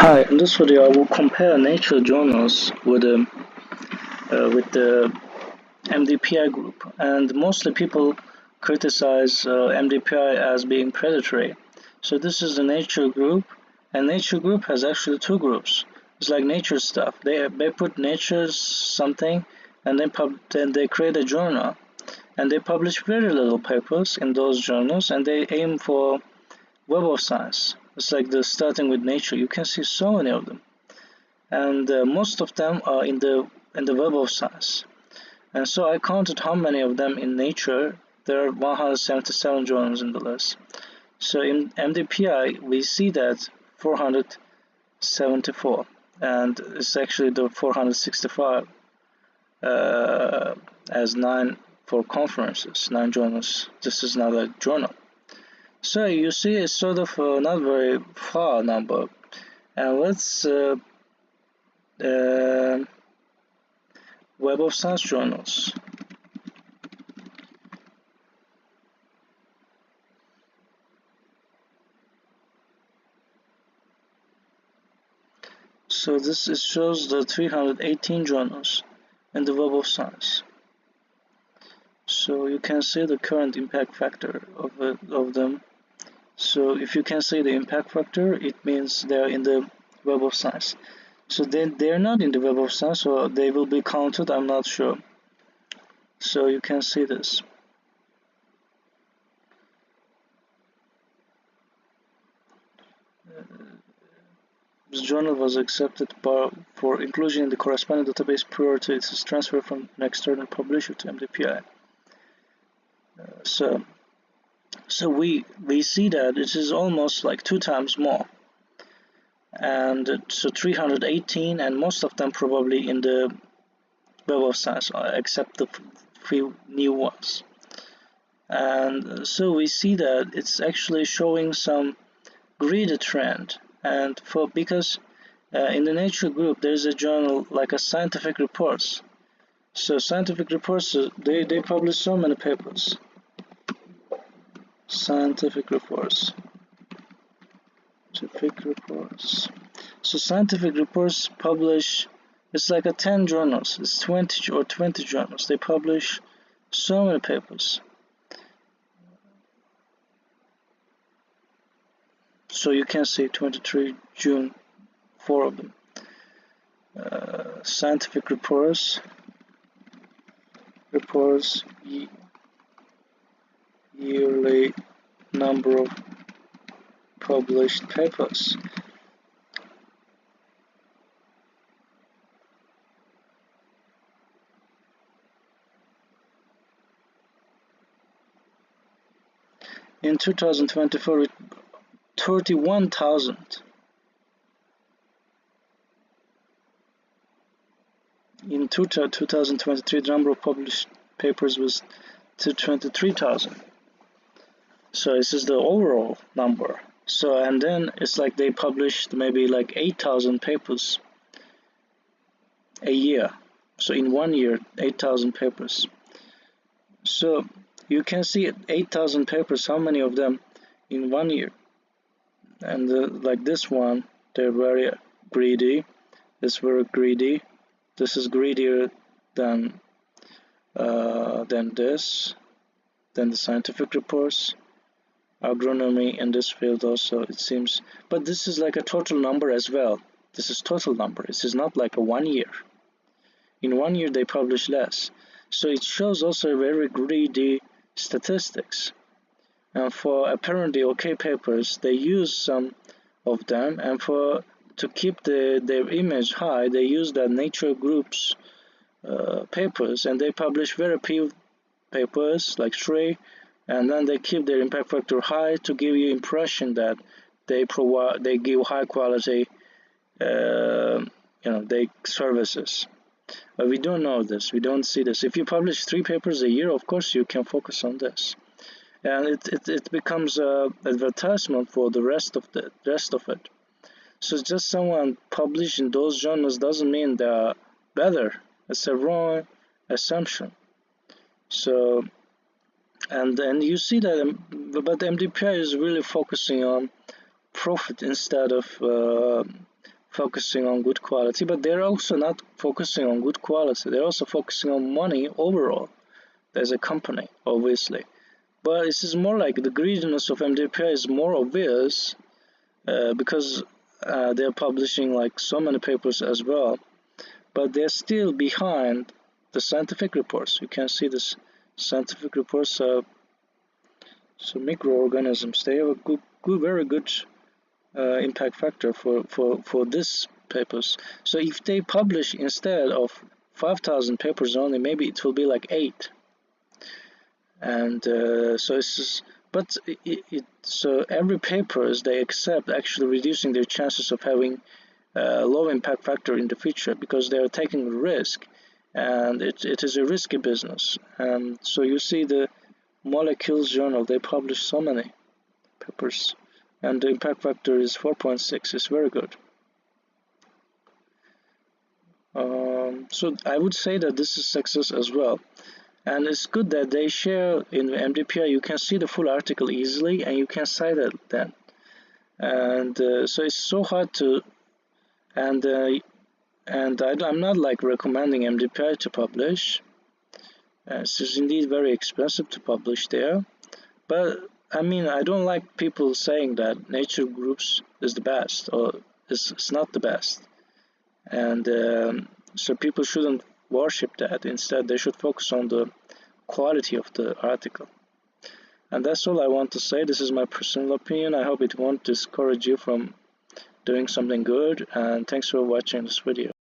Hi, in this video I will compare nature journals with the MDPI group, and mostly people criticize MDPI as being predatory. So this is the nature group, and nature group has actually two groups. It's like nature stuff. They put nature's something, and then they create a journal, and they publish very little papers in those journals, and they aim for Web of Science. It's like the starting with nature. You can see so many of them, and most of them are in the Web of Science. And so I counted how many of them in Nature. There are 177 journals in the list. So in MDPI we see that 474, and it's actually the 465 as 9 for conferences, 9 journals. This is not a journal. So you see it's sort of not very far number. And let's Web of Science journals. So this shows the 318 journals in the Web of Science. So you can see the current impact factor of them. So if you can see the impact factor, it means they're in the Web of Science. So then they're not in the Web of Science, so they will be counted, I'm not sure. So you can see this. This journal was accepted for inclusion in the corresponding database prior to its transfer from an external publisher to MDPI. So we see that it is almost like 2 times more, and so 318, and most of them probably in the Web of Science, except the few new ones. And so we see that it's actually showing some greedy trend, and because in the Nature group there's a journal like a scientific reports. So scientific reports, they publish so many papers. Scientific reports. So scientific reports publish, it's like a 10 journals, it's 20 or 20 journals. They publish so many papers. So you can see 23 June, 4 of them. Scientific reports yearly number of published papers. In 2024, 31,000. In 2023, the number of published papers was 23,000. So this is the overall number. So and then it's like they published maybe like 8,000 papers a year. So in 1 year, 8,000 papers. So you can see 8,000 papers, how many of them in 1 year. And like this one, they're very greedy. It's very greedy. This is greedier than this, than the scientific reports. Agronomy in this field also, it seems, but this is like a total number as well. This is total number. This is not like a 1 year. In 1 year they publish less, so it shows also very greedy statistics. And for apparently okay papers, they use some of them, and to keep their image high, they use the Nature group's papers, and they publish very few papers, like 3, and then they keep their impact factor high to give you impression that they give high quality they services. But we don't know this, we don't see this. If you publish 3 papers a year, of course you can focus on this, and it becomes a advertisement for the rest of it. So just someone published in those journals doesn't mean they're better. It's a wrong assumption. So and you see that, but MDPI is really focusing on profit instead of focusing on good quality. But they're also not focusing on good quality, they're also focusing on money overall as a company, obviously. But this is more like the greediness of MDPI is more obvious because they're publishing like so many papers as well, but they're still behind the scientific reports. You can see this scientific reports. So microorganisms, they have a very good impact factor for this papers. So if they publish instead of 5,000 papers only, maybe it will be like 8. And so it's just, but so every papers they accept actually reducing their chances of having low impact factor in the future, because they are taking a risk, and it is a risky business. And so you see the Molecules journal, they publish so many papers, and the impact factor is 4.6. It's very good. So I would say that this is success as well. And it's good that they share in MDPI. You can see the full article easily, and you can cite it then. And so it's so hard to, and I'm not like recommending MDPI to publish. This is indeed very expensive to publish there. But I mean, I don't like people saying that Nature Groups is the best, or it's not the best. And so people shouldn't worship that. Instead, they should focus on the quality of the article. And that's all I want to say. This is my personal opinion. I hope it won't discourage you from doing something good. And thanks for watching this video.